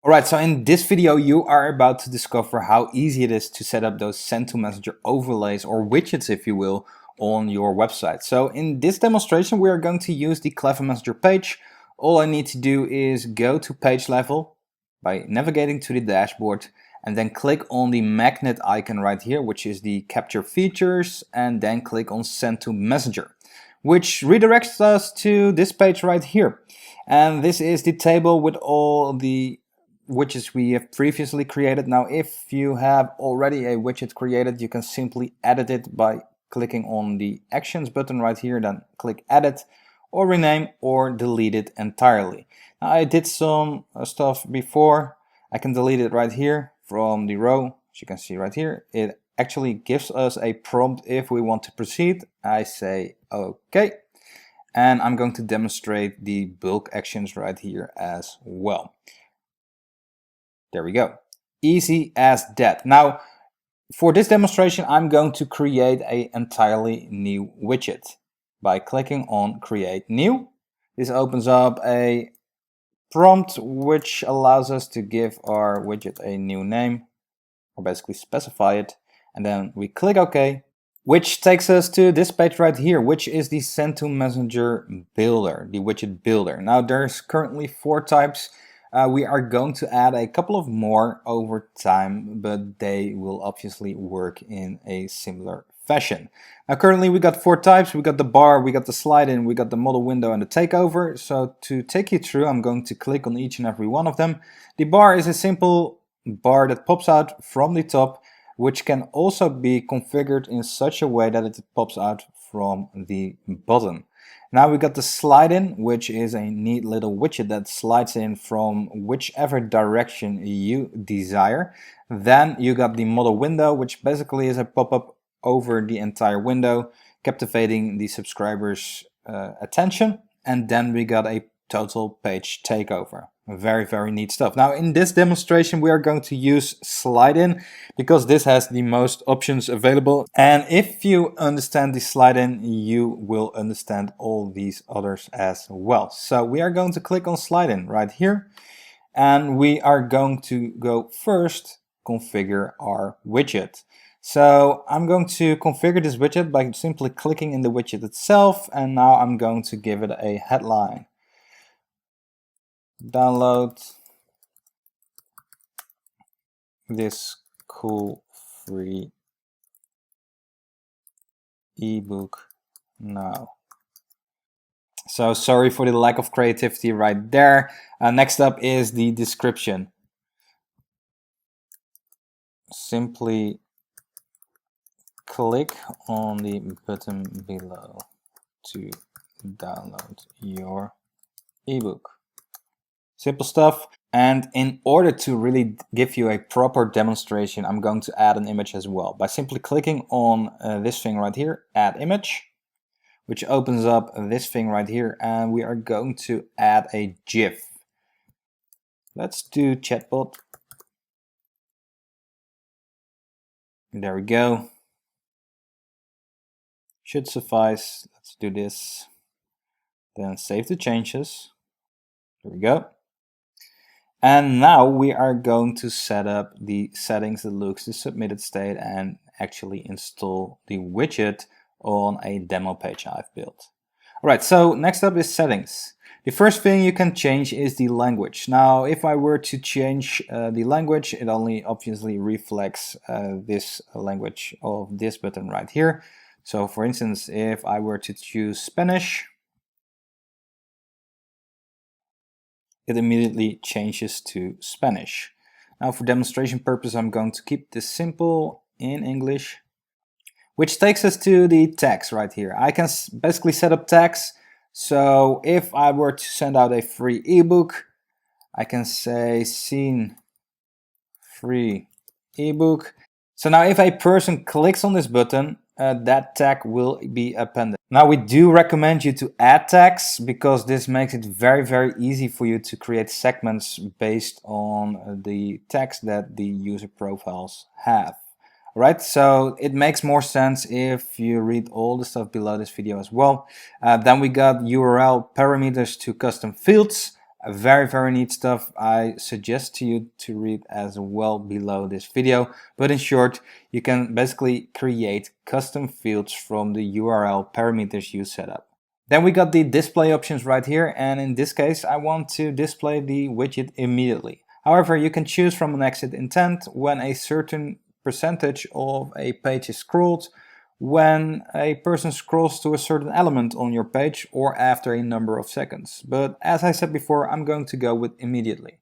Alright, so in this video you are about to discover how easy it is to set up those send to messenger overlays or widgets, if you will, on your website. So in this demonstration we are going to use the Clever Messenger page. All I need to do is go to page level by navigating to the dashboard and then click on the magnet icon right here, which is the capture features, and then click on send to messenger, which redirects us to this page right here. And this is the table with all the widgets we have previously created. Now, if you have already a widget created, you can simply edit it by clicking on the actions button right here, then click edit or rename or delete it entirely. Now, I did some stuff before. I can delete it right here from the row. As you can see right here, it actually gives us a prompt if we want to proceed. I say okay, and I'm going to demonstrate the bulk actions right here as well. There we go. Easy as that. Now, for this demonstration, I'm going to create an entirely new widget by clicking on Create New. This opens up a prompt which allows us to give our widget a new name, or basically specify it, and then we click OK, which takes us to this page right here, which is the Send to Messenger Builder, the Widget Builder. Now, there's currently 4 types. We are going to add a couple of more over time, but they will obviously work in a similar fashion. Now currently we got 4 types. We got the bar, we got the slide in, we got the model window and the takeover. So to take you through, I'm going to click on each and every one of them. The bar is a simple bar that pops out from the top, which can also be configured in such a way that it pops out from the bottom. Now we got the slide in, which is a neat little widget that slides in from whichever direction you desire. Then you got the model window, which basically is a pop-up over the entire window, captivating the subscribers' attention. And then we got a total page takeover. Very, very neat stuff. Now in this demonstration we are going to use slide in because this has the most options available, and if you understand the slide in you will understand all these others as well. So we are going to click on slide in right here, and we are going to go first configure our widget. So I'm going to configure this widget by simply clicking in the widget itself, and now I'm going to give it a headline. Download this cool free ebook now. So sorry for the lack of creativity right there. Next up is the description. Simply click on the button below to download your ebook. Simple stuff. And in order to really give you a proper demonstration, I'm going to add an image as well by simply clicking on this thing right here, add image, which opens up this thing right here, and we are going to add a GIF. Let's do chatbot. There we go. Should suffice. Let's do this. Then save the changes. There we go. And now we are going to set up the settings, the looks, the submitted state, and actually install the widget on a demo page I've built. Alright, so next up is settings. The first thing you can change is the language. Now, if I were to change the language, it only obviously reflects this language of this button right here. So for instance, if I were to choose Spanish, it immediately changes to Spanish. Now for demonstration purpose, I'm going to keep this simple in English, which takes us to the tags right here. I can basically set up tags. So if I were to send out a free ebook, I can say seen free ebook. So now if a person clicks on this button, that tag will be appended. Now we do recommend you to add tags because this makes it very, very easy for you to create segments based on the tags that the user profiles have. Right, so it makes more sense if you read all the stuff below this video as well. Then we got URL parameters to custom fields. Very neat stuff. I suggest to you to read as well below this video. But in short, you can basically create custom fields from the URL parameters you set up. Then we got the display options right here, and in this case I want to display the widget immediately. However, you can choose from an exit intent when a certain percentage of a page is scrolled, when a person scrolls to a certain element on your page, or after a number of seconds. But as I said before, I'm going to go with immediately.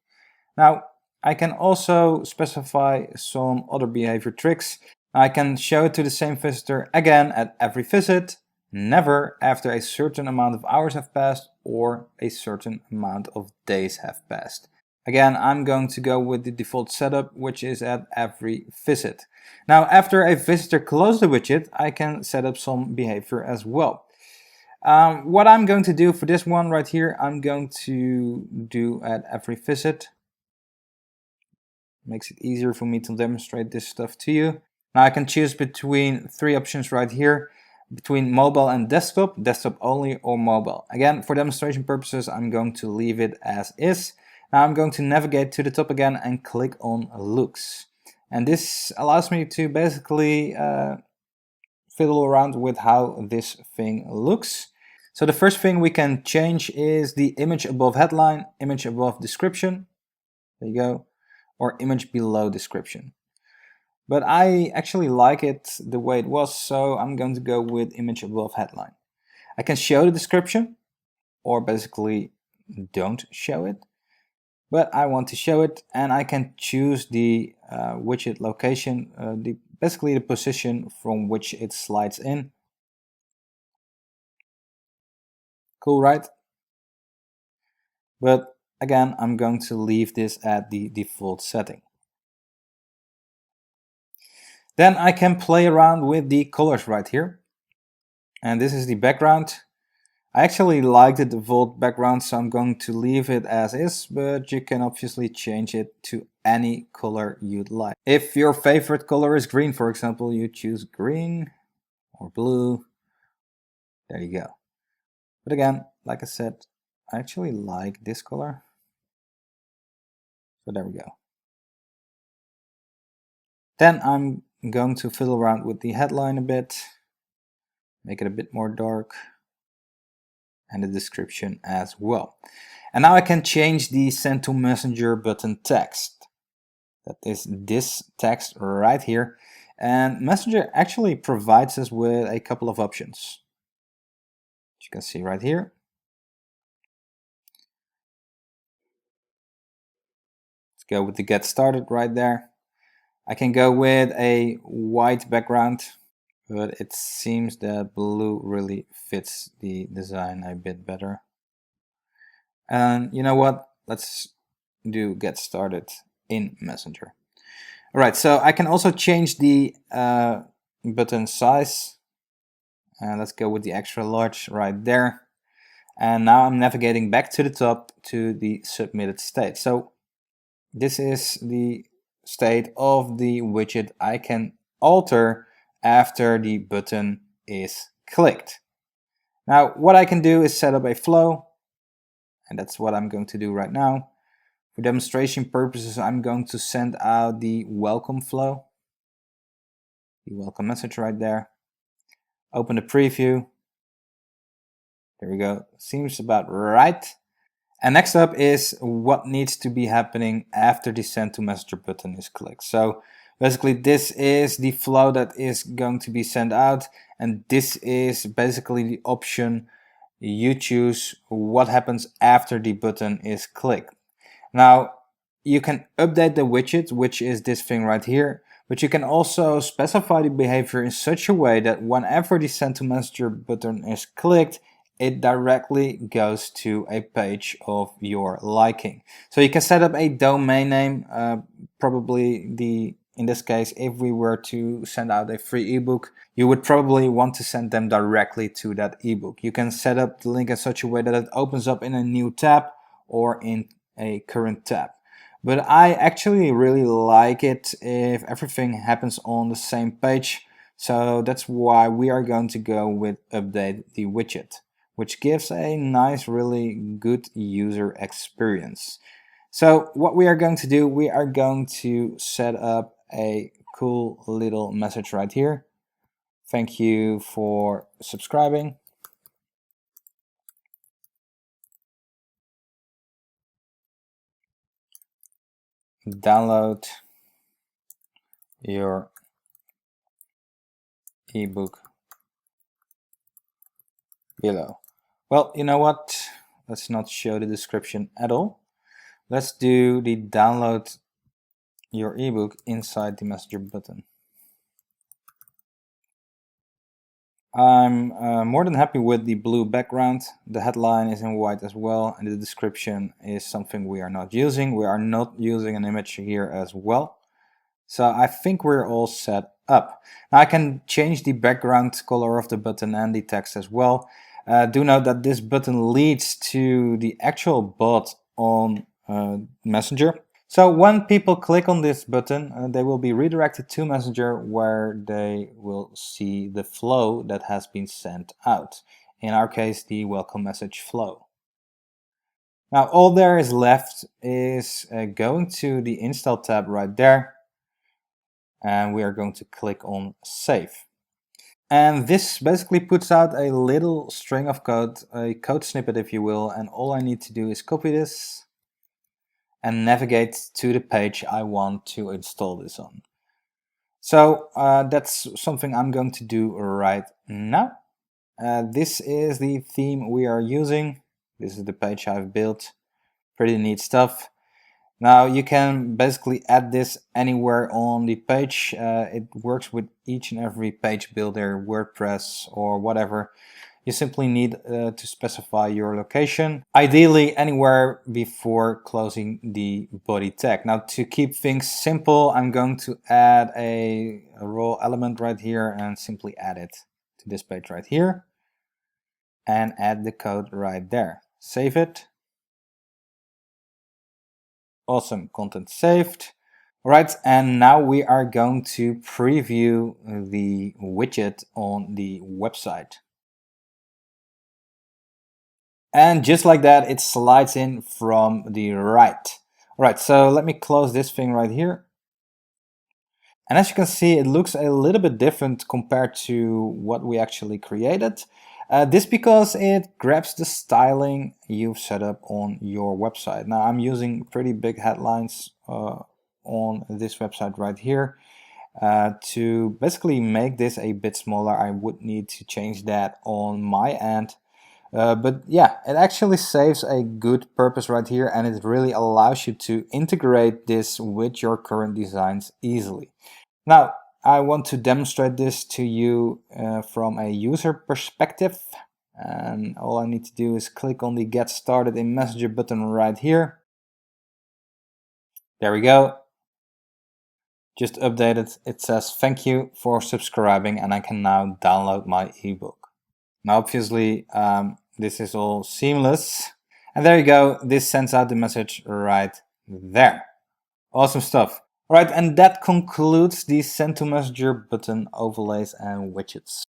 Now, I can also specify some other behavior tricks. I can show it to the same visitor again at every visit, never after a certain amount of hours have passed, or a certain amount of days have passed. Again, I'm going to go with the default setup, which is at every visit. Now, after a visitor closes the widget, I can set up some behavior as well. What I'm going to do for this one right here, I'm going to do at every visit. Makes it easier for me to demonstrate this stuff to you. Now I can choose between three options right here, between mobile and desktop, desktop only or mobile. Again, for demonstration purposes, I'm going to leave it as is. Now I'm going to navigate to the top again and click on looks. And this allows me to basically fiddle around with how this thing looks. So the first thing we can change is the image above headline, image above description. There you go. Or image below description. But I actually like it the way it was, so I'm going to go with image above headline. I can show the description, or basically don't show it. But I want to show it, and I can choose the widget location, basically the position from which it slides in. Cool, right? But again, I'm going to leave this at the default setting. Then I can play around with the colors right here. And this is the background. I actually like the default background, so I'm going to leave it as is, but you can obviously change it to any color you'd like. If your favorite color is green, for example, you choose green or blue. There you go. But again, like I said, I actually like this color. So there we go. Then I'm going to fiddle around with the headline a bit, make it a bit more dark, and the description as well. And now I can change the send to messenger button text. That is this text right here. And Messenger actually provides us with a couple of options. As you can see right here. Let's go with the get started right there. I can go with a white background, but it seems that blue really fits the design a bit better. And you know what? Let's do get started in Messenger. All right, so I can also change the button size. Let's go with the extra large right there. And now I'm navigating back to the top to the submitted state. So this is the state of the widget I can alter after the button is clicked. Now what I can do is set up a flow, and that's what I'm going to do right now. For demonstration purposes, I'm going to send out the welcome flow, the welcome message right there. Open the preview. There we go. Seems about right. And next up is what needs to be happening after the send to messenger button is clicked. So basically this is the flow that is going to be sent out, and this is basically the option you choose what happens after the button is clicked. Now you can update the widget, which is this thing right here, but you can also specify the behavior in such a way that whenever the send to messenger button is clicked, it directly goes to a page of your liking. So you can set up a domain name, probably in this case, if we were to send out a free ebook, you would probably want to send them directly to that ebook. You can set up the link in such a way that it opens up in a new tab or in a current tab. But I actually really like it if everything happens on the same page. So that's why we are going to go with update the widget. which gives a nice, really good user experience. So what we are going to do, we are going to set up a cool little message right here. Thank you for subscribing. Download your ebook below. Well, you know what? Let's not show the description at all. Let's do the download your ebook inside the messenger button. I'm more than happy with the blue background. The headline is in white as well, and the description is something we are not using. We are not using an image here as well. So I think we're all set up. Now I can change the background color of the button and the text as well. Do note that this button leads to the actual bot on Messenger. So when people click on this button, they will be redirected to Messenger, where they will see the flow that has been sent out. In our case, the welcome message flow. Now all there is left is going to the install tab right there, and we are going to click on save. And this basically puts out a little string of code, a code snippet if you will, and all I need to do is copy this and navigate to the page I want to install this on. So that's something I'm going to do right now. This is the theme we are using. This is the page I've built. Pretty neat stuff. Now you can basically add this anywhere on the page. It works with each and every page builder, WordPress or whatever. You simply need to specify your location, ideally anywhere before closing the body tag. Now to keep things simple, I'm going to add a raw element right here and simply add it to this page right here and add the code right there. Save it. Awesome, content saved. Right, and now we are going to preview the widget on the website. And just like that, it slides in from the right. All right, so let me close this thing right here. And as you can see, it looks a little bit different compared to what we actually created. This because it grabs the styling you've set up on your website. Now I'm using pretty big headlines on this website right here. To basically make this a bit smaller, I would need to change that on my end. But yeah, it actually saves a good purpose right here, and it really allows you to integrate this with your current designs easily. Now, I want to demonstrate this to you from a user perspective. And all I need to do is click on the Get Started in Messenger button right here. There we go. Just updated. It says thank you for subscribing, and I can now download my ebook. Now obviously this is all seamless, and there you go. This sends out the message right there. Awesome stuff. All right, and that concludes the Send to Messenger button overlays and widgets.